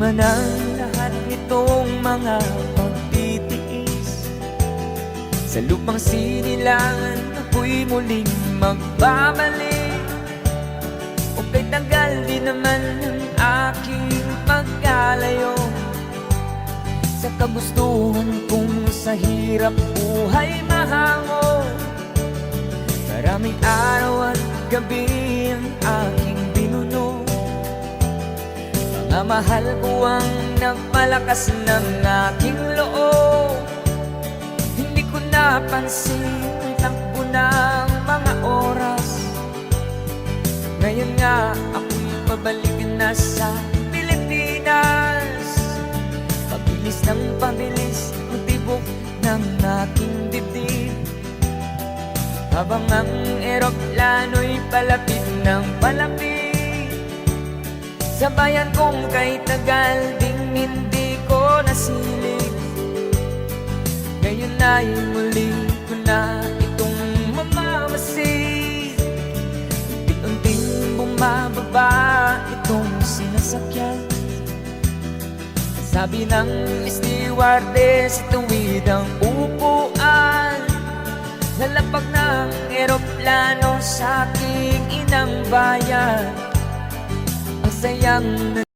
Bunga ng lahat nitong mga pagtitiis, sa lupang sinilangan ako'y muling magbabalik. O kay tagal din naman ang aking pagkalayo sa kagustuhan kong sa hirap buhay mahango. Maraming araw at gabi ang aking binuno, mga mahal ko ang nagpalakas ng aking loob. Hindi ko napansin ang takbo ng mga oras. Ngayon nga ako'y pabalik na sa Pilipinas. Pabilis ng pabilis ang tibok ng aking dibdib, habang ang eroplano'y palapit ng palapit sa bayan kong kay tagal ding hindi ko nasilip. Ngayon ay muli ko na itong mamamasid. Unti-unting bumababa itong sinasakyan. Sabi ng stewardess, tuwid ang upuan. Lalapag ng eroplano sa aking inang bayan. Ang sayang